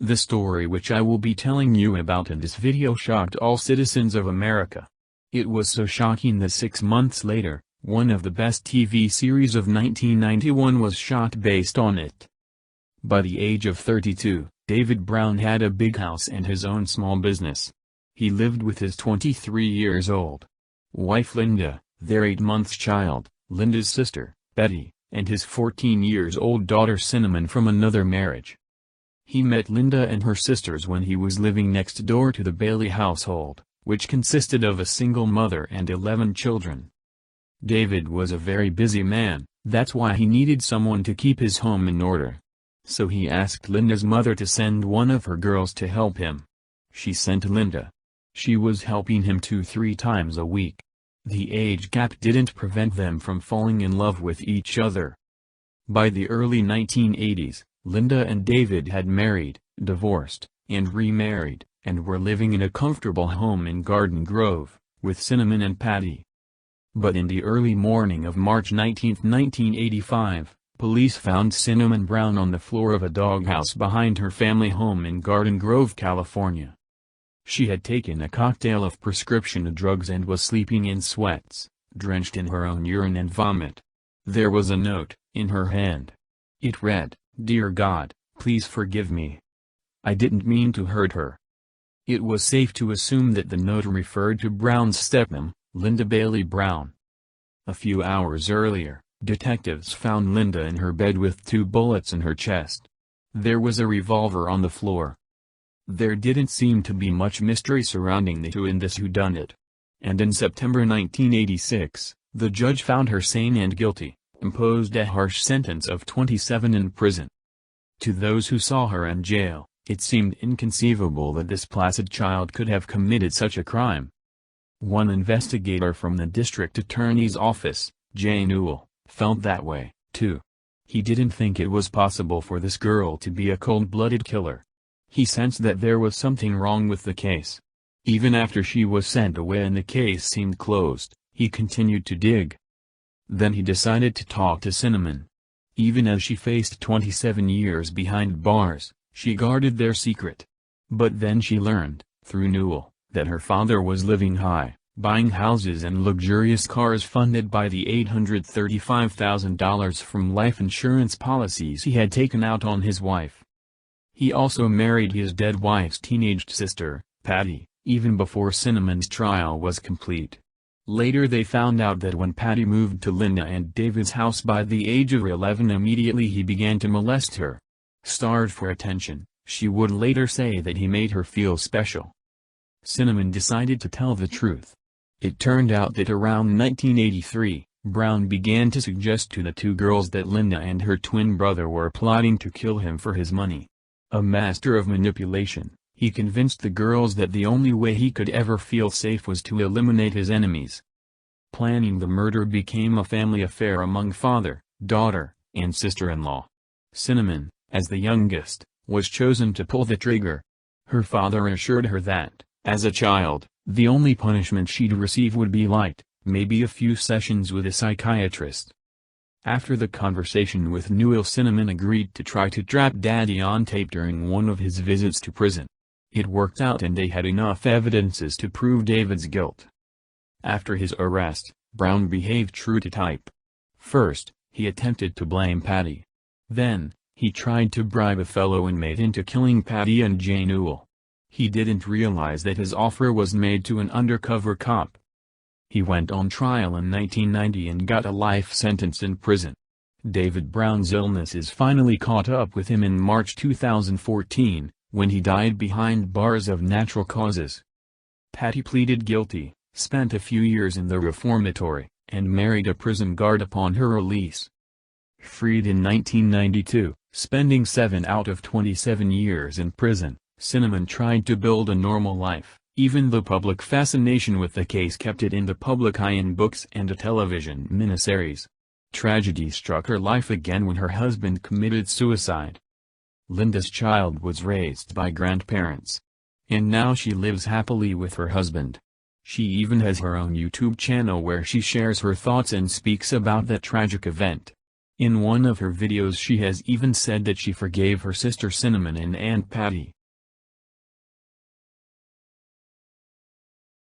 The story which I will be telling you about in this video shocked all citizens of America. It was so shocking that 6 months later, one of the best TV series of 1991 was shot based on it. By the age of 32, David Brown had a big house and his own small business. He lived with his 23-year-old wife Linda, their 8-month child, Linda's sister, Betty, and his 14-year-old daughter Cinnamon from another marriage. He met Linda and her sisters when he was living next door to the Bailey household, which consisted of a single mother and 11 children. David was a very busy man, that's why he needed someone to keep his home in order. So he asked Linda's mother to send one of her girls to help him. She sent Linda. She was helping him 2-3 times a week. The age gap didn't prevent them from falling in love with each other. By the early 1980s, Linda and David had married, divorced, and remarried, and were living in a comfortable home in Garden Grove, with Cinnamon and Patty. But in the early morning of March 19, 1985, police found Cinnamon Brown on the floor of a doghouse behind her family home in Garden Grove, California. She had taken a cocktail of prescription drugs and was sleeping in sweats, drenched in her own urine and vomit. There was a note in her hand. It read, "Dear God, please forgive me. I didn't mean to hurt her." It was safe to assume that the note referred to Brown's stepmom, Linda Bailey Brown. A few hours earlier, detectives found Linda in her bed with 2 bullets in her chest. There was a revolver on the floor. There didn't seem to be much mystery surrounding the two in this whodunit. And in September 1986, the judge found her sane and guilty, imposed a harsh sentence of 27 in prison. To those who saw her in jail, it seemed inconceivable that this placid child could have committed such a crime. One investigator from the district attorney's office, Jay Newell, felt that way, too. He didn't think it was possible for this girl to be a cold-blooded killer. He sensed that there was something wrong with the case. Even after she was sent away and the case seemed closed, he continued to dig. Then he decided to talk to Cinnamon. Even as she faced 27 years behind bars, she guarded their secret. But then she learned, through Newell, that her father was living high, buying houses and luxurious cars funded by the $835,000 from life insurance policies he had taken out on his wife. He also married his dead wife's teenaged sister, Patty, even before Cinnamon's trial was complete. Later they found out that when Patty moved to Linda and David's house by the age of 11, immediately he began to molest her. Starved for attention, she would later say that he made her feel special. Cinnamon decided to tell the truth. It turned out that around 1983, Brown began to suggest to the 2 girls that Linda and her twin brother were plotting to kill him for his money. A master of manipulation, he convinced the girls that the only way he could ever feel safe was to eliminate his enemies. Planning the murder became a family affair among father, daughter, and sister-in-law. Cinnamon, as the youngest, was chosen to pull the trigger. Her father assured her that, as a child, the only punishment she'd receive would be light, maybe a few sessions with a psychiatrist. After the conversation with Newell, Cinnamon agreed to try to trap Daddy on tape during one of his visits to prison. It worked out and they had enough evidences to prove David's guilt. After his arrest, Brown behaved true to type. First, he attempted to blame Patty. Then, he tried to bribe a fellow inmate into killing Patty and Jay Newell. He didn't realize that his offer was made to an undercover cop. He went on trial in 1990 and got a life sentence in prison. David Brown's illnesses finally caught up with him in March 2014, when he died behind bars of natural causes. Patty pleaded guilty, spent a few years in the reformatory, and married a prison guard upon her release. Freed in 1992, spending 7 out of 27 years in prison, Cinnamon tried to build a normal life. Even the public fascination with the case kept it in the public eye in books and a television miniseries. Tragedy struck her life again when her husband committed suicide. Linda's child was raised by grandparents. And now she lives happily with her husband. She even has her own YouTube channel where she shares her thoughts and speaks about that tragic event. In one of her videos she has even said that she forgave her sister Cinnamon and Aunt Patty.